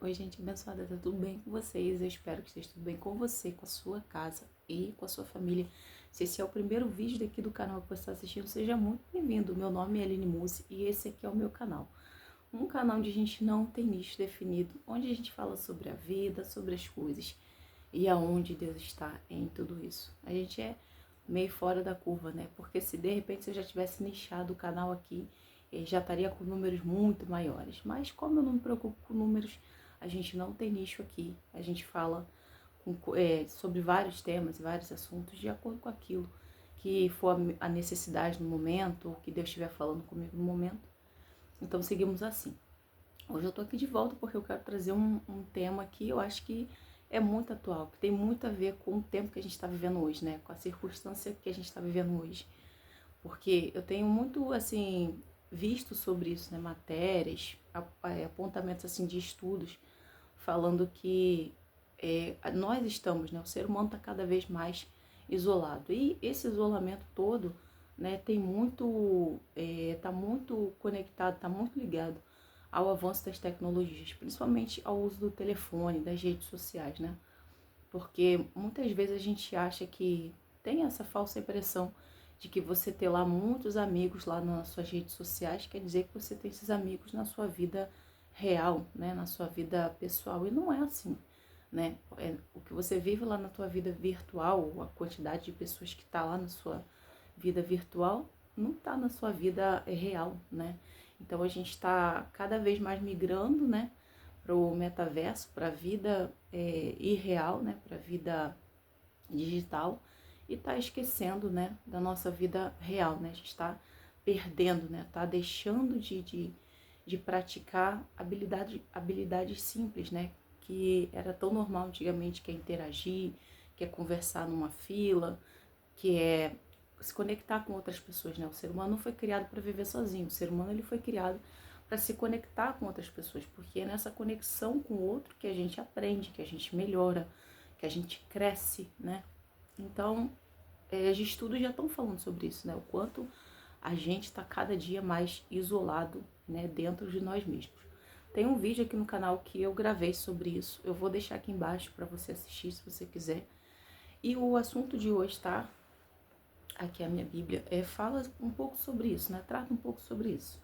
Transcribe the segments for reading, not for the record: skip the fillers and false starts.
Oi, gente abençoada, tá tudo bem com vocês? Eu espero que esteja tudo bem com você, com a sua casa e com a sua família. Se esse é o primeiro vídeo daqui do canal que você está assistindo, seja muito bem-vindo. Meu nome é Aline Mussi e esse aqui é o meu canal. Um canal onde a gente não tem nicho definido, onde a gente fala sobre a vida, sobre as coisas e aonde Deus está em tudo isso. A gente é meio fora da curva, né? Porque se de repente eu já tivesse nichado o canal aqui, já estaria com números muito maiores. Mas como eu não me preocupo com números, a gente não tem nicho aqui. A gente fala sobre vários temas, vários assuntos, de acordo com aquilo que for a necessidade no momento, ou que Deus estiver falando comigo no momento. Então seguimos assim. Hoje eu tô aqui de volta porque eu quero trazer um tema que eu acho que é muito atual, que tem muito a ver com o tempo que a gente está vivendo hoje, né? Com a circunstância que a gente está vivendo hoje. Porque eu tenho muito, assim, visto sobre isso, né? Matérias, apontamentos, assim, de estudos, falando que nós estamos, né? O ser humano está cada vez mais isolado. E esse isolamento todo, né? Tem muito, tá muito conectado, tá muito ligado ao avanço das tecnologias, principalmente ao uso do telefone, das redes sociais, né? Porque muitas vezes a gente acha que tem essa falsa impressão de que você ter lá muitos amigos lá nas suas redes sociais quer dizer que você tem esses amigos na sua vida real, né? Na sua vida pessoal. E não é assim, né? O que você vive lá na tua vida virtual, a quantidade de pessoas que está lá na sua vida virtual, não está na sua vida real, né? Então a gente está cada vez mais migrando, né, para o metaverso, para a vida irreal, né, para a vida digital, e está esquecendo, né, da nossa vida real, né? A gente está perdendo, né? Está deixando de praticar habilidades simples, né? Que era tão normal antigamente, que é interagir, que é conversar numa fila, que é se conectar com outras pessoas, né? O ser humano não foi criado para viver sozinho, o ser humano ele foi criado para se conectar com outras pessoas, porque é nessa conexão com o outro que a gente aprende, que a gente melhora, que a gente cresce, né? Então, os estudos já estão falando sobre isso, né? O quanto a gente está cada dia mais isolado, né, dentro de nós mesmos. Tem um vídeo aqui no canal que eu gravei sobre isso, eu vou deixar aqui embaixo para você assistir se você quiser. E o assunto de hoje, tá? Aqui a minha Bíblia, fala um pouco sobre isso, né? Trata um pouco sobre isso.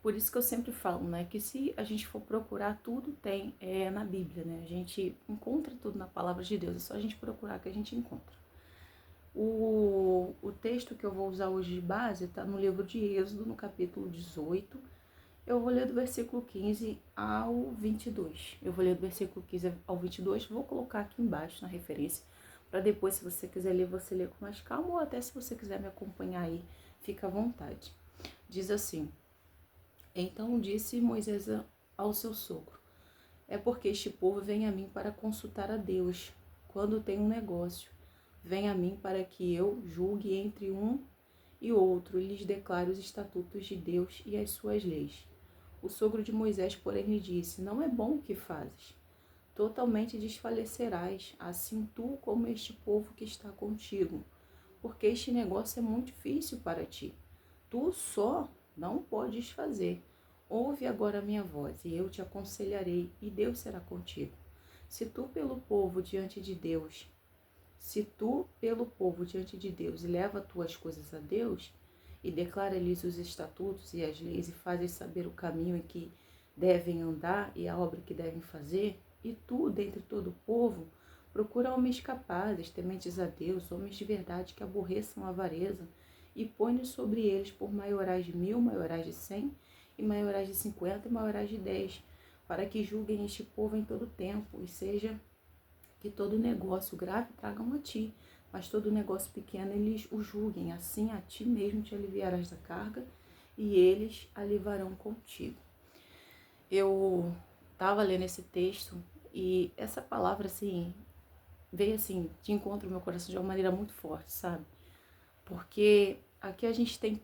Por isso que eu sempre falo, né? Que se a gente for procurar, tudo tem na Bíblia, né? A gente encontra tudo na palavra de Deus, é só a gente procurar que a gente encontra. O texto que eu vou usar hoje de base está no livro de Êxodo, no capítulo 18. Eu vou ler do versículo 15 ao 22. Eu vou ler do versículo 15 ao 22, vou colocar aqui embaixo na referência, para depois, se você quiser ler, você ler com mais calma, ou até se você quiser me acompanhar aí, fica à vontade. Diz assim: Então disse Moisés ao seu sogro: É porque este povo vem a mim para consultar a Deus. Quando tem um negócio, vem a mim para que eu julgue entre um e outro e lhes declare os estatutos de Deus e as suas leis. O sogro de Moisés, porém, lhe disse: Não é bom o que fazes. Totalmente desfalecerás, assim tu como este povo que está contigo, porque este negócio é muito difícil para ti. Tu só não podes fazer. Ouve agora a minha voz, e eu te aconselharei, e Deus será contigo. Se tu pelo povo diante de Deus, se tu pelo povo diante de Deus leva tuas coisas a Deus, e declara-lhes os estatutos e as leis, e fazes saber o caminho em que devem andar e a obra que devem fazer, e tu, dentre todo o povo, procura homens capazes, tementes a Deus, homens de verdade que aborreçam a avareza, e põe-nos sobre eles por maiorais de 1000, maiorais de 100, e maiorais de 50 e maiorais de 10, para que julguem este povo em todo tempo, e seja que todo negócio grave tragam a ti, mas todo negócio pequeno eles o julguem, assim a ti mesmo te aliviarás da carga, e eles alivarão contigo. Eu estava lendo esse texto, e essa palavra, assim, veio assim, de encontro ao meu coração de uma maneira muito forte, sabe? Porque aqui a gente tem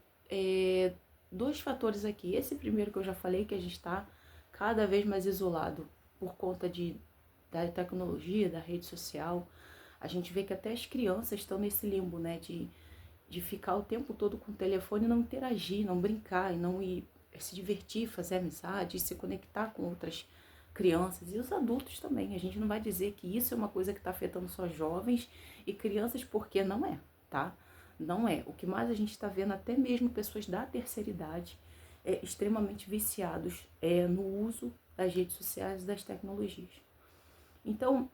dois fatores aqui. Esse primeiro que eu já falei, que a gente está cada vez mais isolado por conta da tecnologia, da rede social. A gente vê que até as crianças estão nesse limbo, né? De ficar o tempo todo com o telefone e não interagir, não brincar, e não ir se divertir, fazer amizade, se conectar com outras crianças e os adultos também. A gente não vai dizer que isso é uma coisa que está afetando só jovens e crianças, porque não é, tá? Não é. O que mais a gente está vendo, até mesmo pessoas da terceira idade, extremamente viciados no uso das redes sociais e das tecnologias. Então,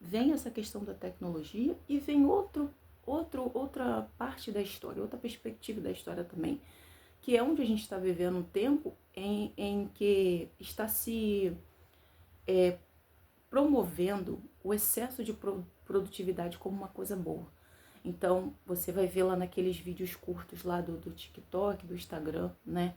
vem essa questão da tecnologia e vem outra parte da história, outra perspectiva da história também, que é onde a gente está vivendo um tempo em que está se promovendo o excesso de produtividade como uma coisa boa. Então, você vai ver lá naqueles vídeos curtos lá do TikTok, do Instagram, né?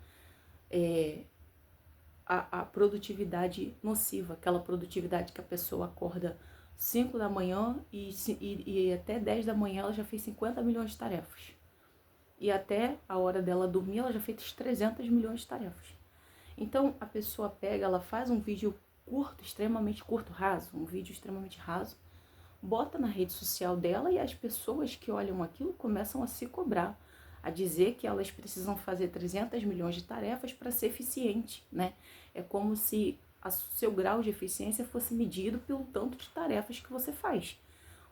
A produtividade nociva, aquela produtividade que a pessoa acorda 5 da manhã e até 10 da manhã ela já fez 50 milhões de tarefas. E até a hora dela dormir ela já fez 300 milhões de tarefas. Então, a pessoa pega, ela faz um vídeo curto, extremamente curto, raso, um vídeo extremamente raso, bota na rede social dela e as pessoas que olham aquilo começam a se cobrar, a dizer que elas precisam fazer 300 milhões de tarefas para ser eficiente, né? É como se o seu grau de eficiência fosse medido pelo tanto de tarefas que você faz.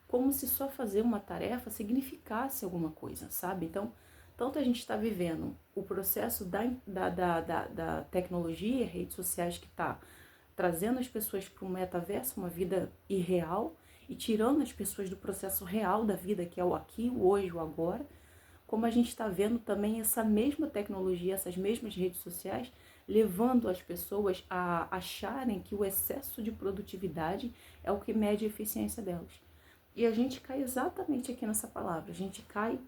Como se só fazer uma tarefa significasse alguma coisa, sabe? Então, tanto a gente está vivendo o processo da tecnologia, redes sociais que está trazendo as pessoas para um metaverso, uma vida irreal, e tirando as pessoas do processo real da vida, que é o aqui, o hoje, o agora, como a gente está vendo também essa mesma tecnologia, essas mesmas redes sociais, levando as pessoas a acharem que o excesso de produtividade é o que mede a eficiência delas. E a gente cai exatamente aqui nessa palavra, a gente cai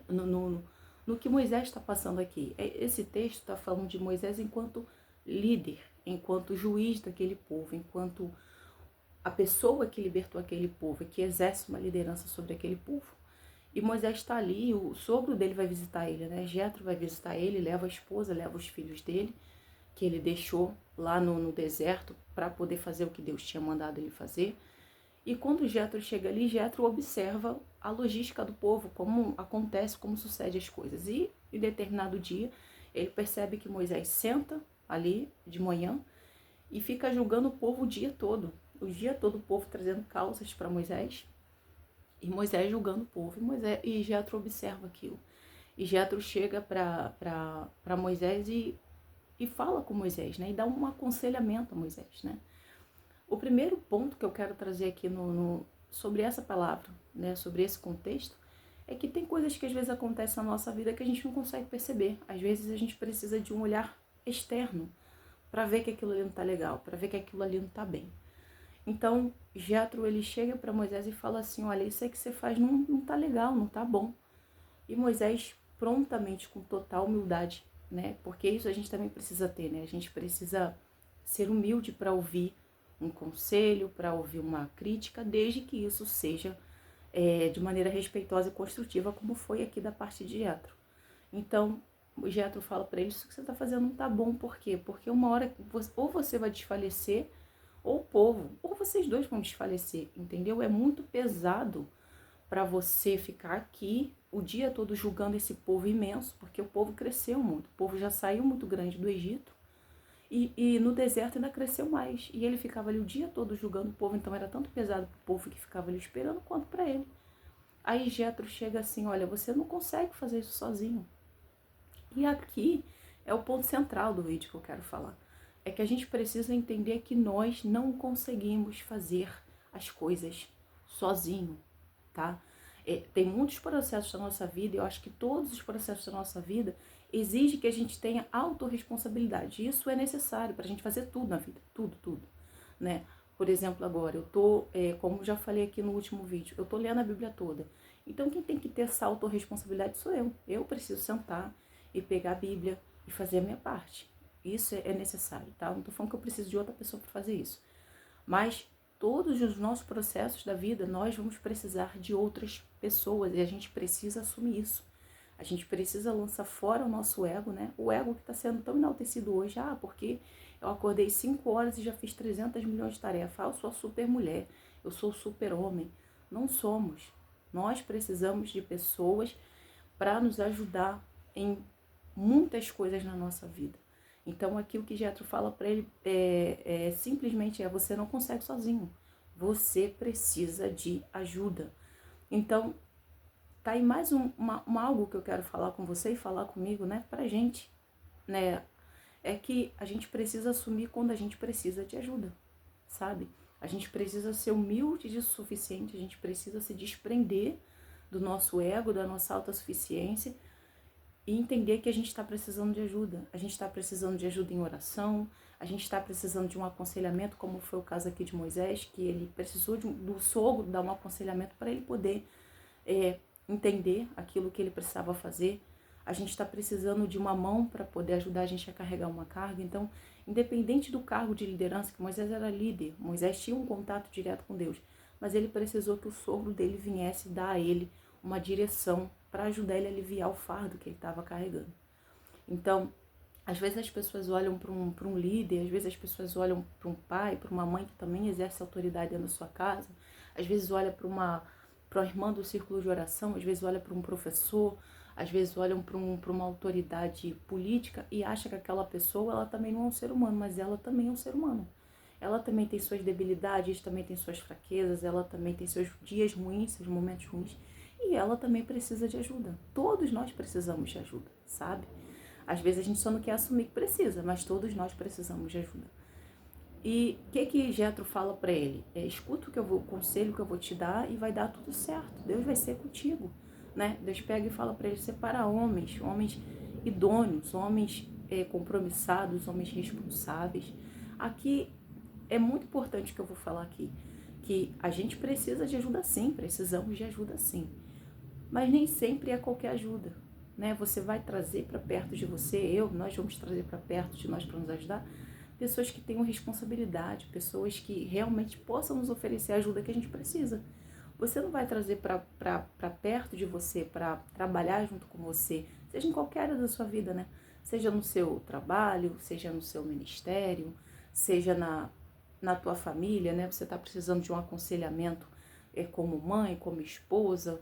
no que Moisés está passando aqui. Esse texto está falando de Moisés enquanto líder, enquanto juiz daquele povo, enquanto a pessoa que libertou aquele povo e que exerce uma liderança sobre aquele povo. E Moisés está ali, o sogro dele vai visitar ele, né? Jetro vai visitar ele, leva a esposa, leva os filhos dele, que ele deixou lá no deserto para poder fazer o que Deus tinha mandado ele fazer. E quando Jetro chega ali, Jetro observa a logística do povo, como acontece, como sucede as coisas. E em determinado dia, ele percebe que Moisés senta ali de manhã e fica julgando o povo o dia todo. O dia todo o povo trazendo causas para Moisés. E Moisés julgando o povo. E Jetro observa aquilo. E Jetro chega para Moisés e fala com Moisés, né? E dá um aconselhamento a Moisés, né? O primeiro ponto que eu quero trazer aqui sobre essa palavra, né? Sobre esse contexto, é que tem coisas que às vezes acontecem na nossa vida que a gente não consegue perceber. Às vezes a gente precisa de um olhar externo para ver que aquilo ali não tá legal, para ver que aquilo ali não tá bem. Então, Jetro, ele chega para Moisés e fala assim, olha, isso aí que você faz não tá legal, não tá bom. E Moisés, prontamente, com total humildade, né? Porque isso a gente também precisa ter, né? A gente precisa ser humilde para ouvir um conselho, para ouvir uma crítica, desde que isso seja de maneira respeitosa e construtiva, como foi aqui da parte de Jetro. Então, o Jetro fala para ele, isso que você está fazendo não tá bom, por quê? Porque uma hora, ou você vai desfalecer, ou o povo, ou vocês dois vão desfalecer, entendeu? É muito pesado para você ficar aqui o dia todo julgando esse povo imenso, porque o povo cresceu muito, o povo já saiu muito grande do Egito, e no deserto ainda cresceu mais, e ele ficava ali o dia todo julgando o povo, então era tanto pesado para o povo que ficava ali esperando, quanto para ele. Aí Jetro chega assim, olha, você não consegue fazer isso sozinho. E aqui é o ponto central do vídeo que eu quero falar. É que a gente precisa entender que nós não conseguimos fazer as coisas sozinho, tá? Tem muitos processos da nossa vida, e eu acho que todos os processos da nossa vida exigem que a gente tenha autorresponsabilidade. Isso é necessário para a gente fazer tudo na vida, tudo, né? Por exemplo, agora, eu tô, como já falei aqui no último vídeo, eu tô lendo a Bíblia toda. Então, quem tem que ter essa autorresponsabilidade sou eu. Eu preciso sentar e pegar a Bíblia e fazer a minha parte. Isso é necessário, tá? Não tô falando que eu preciso de outra pessoa para fazer isso. Mas todos os nossos processos da vida, nós vamos precisar de outras pessoas e a gente precisa assumir isso. A gente precisa lançar fora o nosso ego, né? O ego que está sendo tão enaltecido hoje. Ah, porque eu acordei 5 horas e já fiz 300 milhões de tarefas. Ah, eu sou a super mulher, eu sou o super homem. Não somos. Nós precisamos de pessoas para nos ajudar em muitas coisas na nossa vida. Então aqui o que Jethro fala para ele simplesmente você não consegue sozinho, você precisa de ajuda. Então tá aí mais algo que eu quero falar com você e falar comigo, né, pra gente, né, é que a gente precisa assumir quando a gente precisa de ajuda, sabe? A gente precisa ser humilde o suficiente, a gente precisa se desprender do nosso ego, da nossa autossuficiência e entender que a gente está precisando de ajuda. A gente está precisando de ajuda em oração, a gente está precisando de um aconselhamento, como foi o caso aqui de Moisés, que ele precisou do sogro dar um aconselhamento para ele poder entender aquilo que ele precisava fazer. A gente está precisando de uma mão para poder ajudar a gente a carregar uma carga. Então, independente do cargo de liderança, que Moisés era líder, Moisés tinha um contato direto com Deus, mas ele precisou que o sogro dele viesse dar a ele uma direção para ajudar ele a aliviar o fardo que ele estava carregando. Então, às vezes as pessoas olham para um líder, às vezes as pessoas olham para um pai, para uma mãe que também exerce autoridade dentro da sua casa, às vezes olha para uma irmã do círculo de oração, às vezes olha para um professor, às vezes olham para uma autoridade política e acha que aquela pessoa, ela também não é um ser humano, mas ela também é um ser humano. Ela também tem suas debilidades, também tem suas fraquezas, ela também tem seus dias ruins, seus momentos ruins, e ela também precisa de ajuda. Todos nós precisamos de ajuda, sabe? Às vezes a gente só não quer assumir que precisa, mas todos nós precisamos de ajuda. E o que Jethro fala para ele? Escuta o conselho que eu vou te dar e vai dar tudo certo. Deus vai ser contigo, né? Deus pega e fala para ele separar homens idôneos, homens compromissados, homens responsáveis. Aqui é muito importante o que eu vou falar aqui, que a gente precisa de ajuda sim, precisamos de ajuda sim, mas nem sempre é qualquer ajuda, né? Você vai trazer para perto de você, nós vamos trazer para perto de nós para nos ajudar pessoas que tenham responsabilidade, pessoas que realmente possam nos oferecer a ajuda que a gente precisa. Você não vai trazer para perto de você, para trabalhar junto com você, seja em qualquer área da sua vida, né? Seja no seu trabalho, seja no seu ministério, seja na tua família, né? Você está precisando de um aconselhamento como mãe, como esposa.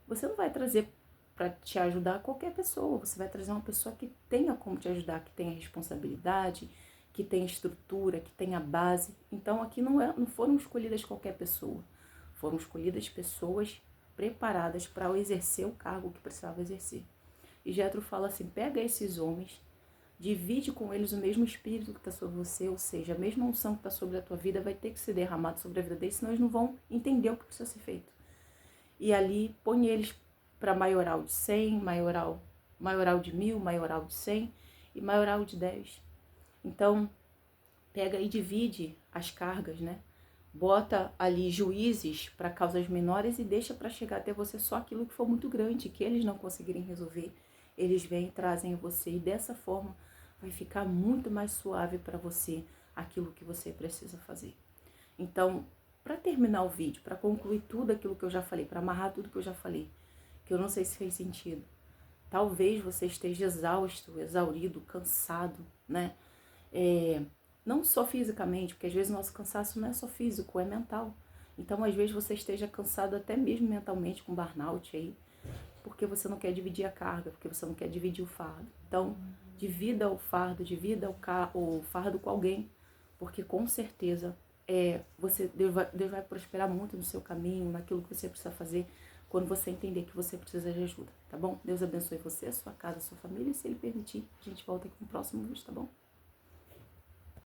Você não vai trazer para te ajudar qualquer pessoa, você vai trazer uma pessoa que tenha como te ajudar, que tenha responsabilidade, que tenha estrutura, que tenha base. Então aqui não foram escolhidas qualquer pessoa, foram escolhidas pessoas preparadas para exercer o cargo que precisava exercer. E Jethro fala assim, pega esses homens, divide com eles o mesmo espírito que está sobre você, ou seja, a mesma unção que está sobre a tua vida vai ter que ser derramada sobre a vida deles, senão eles não vão entender o que precisa ser feito. E ali põe eles para maioral de 100, maioral de 1000, maioral de 100 e maioral de 10. Então, pega e divide as cargas, né? Bota ali juízes para causas menores e deixa para chegar até você só aquilo que for muito grande, que eles não conseguirem resolver. Eles vêm e trazem a você e dessa forma vai ficar muito mais suave para você aquilo que você precisa fazer. Então, para terminar o vídeo, para concluir tudo aquilo que eu já falei, para amarrar tudo que eu já falei, que eu não sei se fez sentido. Talvez você esteja exausto, exaurido, cansado, né? Não só fisicamente, porque às vezes o nosso cansaço não é só físico, é mental. Então, às vezes você esteja cansado até mesmo mentalmente com burnout aí, porque você não quer dividir a carga, porque você não quer dividir o fardo. Então, divida o fardo, divida o fardo com alguém, porque com certeza Deus vai prosperar muito no seu caminho, naquilo que você precisa fazer, quando você entender que você precisa de ajuda, tá bom? Deus abençoe você, a sua casa, a sua família, e se Ele permitir, a gente volta aqui no próximo vídeo, tá bom?